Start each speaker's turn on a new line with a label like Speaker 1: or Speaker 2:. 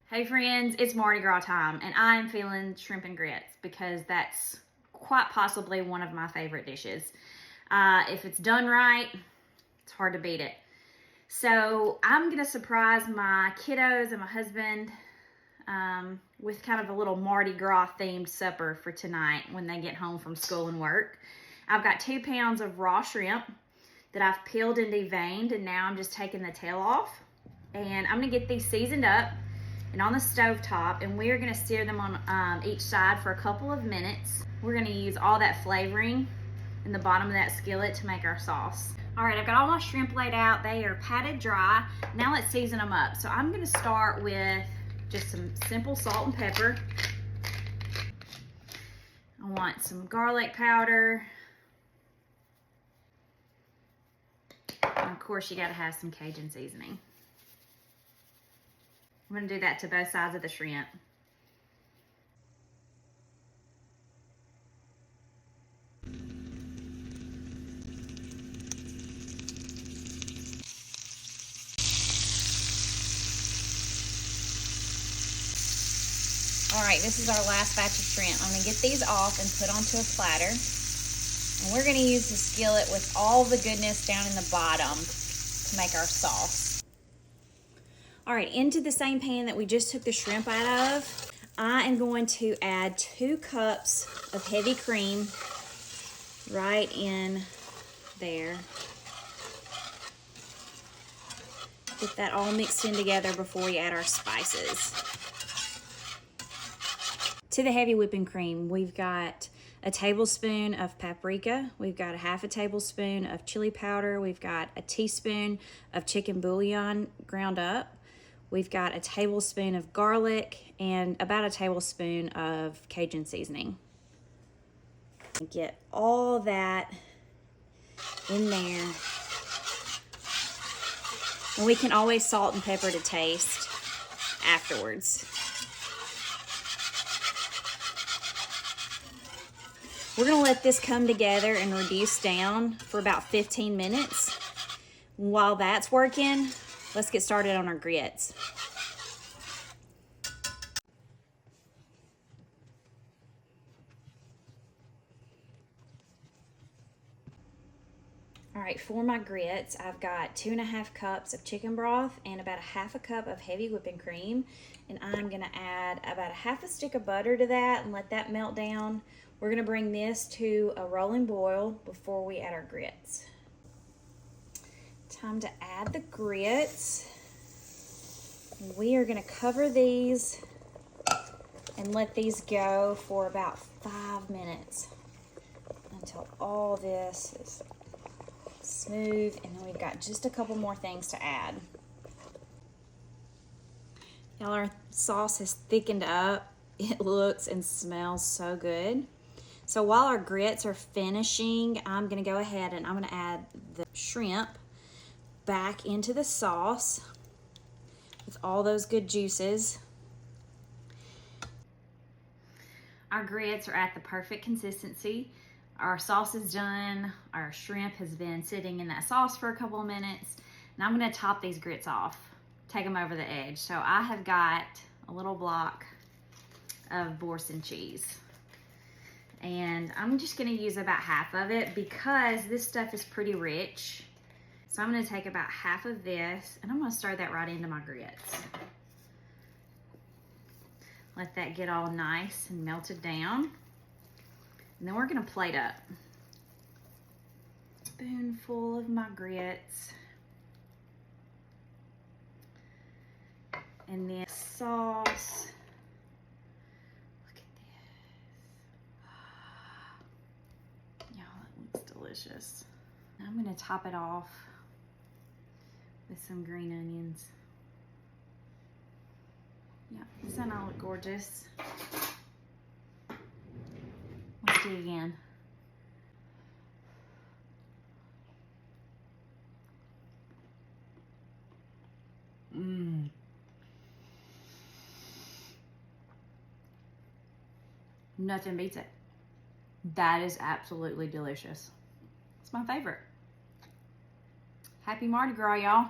Speaker 1: Hey friends, it's Mardi Gras time, and I am feeling shrimp and grits because that's quite possibly one of my favorite dishes. If it's done right, it's hard to beat it. So I'm gonna surprise my kiddos and my husband with kind of a little Mardi Gras themed supper for tonight when they get home from school and work. I've got 2 pounds of raw shrimp that I've peeled and deveined, and now I'm just taking the tail off. And I'm gonna get these seasoned up and on the stove top, and we're gonna sear them on each side for a couple of minutes. We're gonna use all that flavoring in the bottom of that skillet to make our sauce. All right, I've got all my shrimp laid out. They are patted dry. Now let's season them up. So I'm gonna start with just some simple salt and pepper. I want some garlic powder. And of course, you gotta have some Cajun seasoning. I'm gonna do that to both sides of the shrimp. All right, this is our last batch of shrimp. I'm gonna get these off and put onto a platter. And we're gonna use the skillet with all the goodness down in the bottom to make our sauce. All right, into the same pan that we just took the shrimp out of, I am going to add 2 cups of heavy cream right in there. Get that all mixed in together before we add our spices. To the heavy whipping cream, we've got a tablespoon of paprika, we've got a half a tablespoon of chili powder, we've got a teaspoon of chicken bouillon ground up, we've got a tablespoon of garlic, and about a tablespoon of Cajun seasoning. Get all that in there. And we can always salt and pepper to taste afterwards. We're gonna let this come together and reduce down for about 15 minutes. While that's working, let's get started on our grits. All right, for my grits, I've got 2.5 cups of chicken broth and about a half a cup of heavy whipping cream. And I'm gonna add about a half a stick of butter to that and let that melt down. We're gonna bring this to a rolling boil before we add our grits. Time to add the grits. We are gonna cover these and let these go for about 5 minutes until all this is smooth, and then we've got just a couple more things to add. Y'all, our sauce is thickened up. It looks and smells so good. So while our grits are finishing, I'm gonna go ahead and I'm gonna add the shrimp back into the sauce with all those good juices. Our grits are at the perfect consistency. Our sauce is done. Our shrimp has been sitting in that sauce for a couple of minutes. And I'm gonna top these grits off, take them over the edge. So I have got a little block of Boursin cheese. And I'm just gonna use about half of it because this stuff is pretty rich. So I'm gonna take about half of this and I'm gonna stir that right into my grits. Let that get all nice and melted down. And then we're gonna plate up. Spoonful of my grits. And then sauce. Look at this. Y'all, that looks delicious. I'm gonna top it off with some green onions. Yeah, doesn't that look gorgeous? Let's do it again. Nothing beats it. That is absolutely delicious. It's my favorite. Happy Mardi Gras, y'all.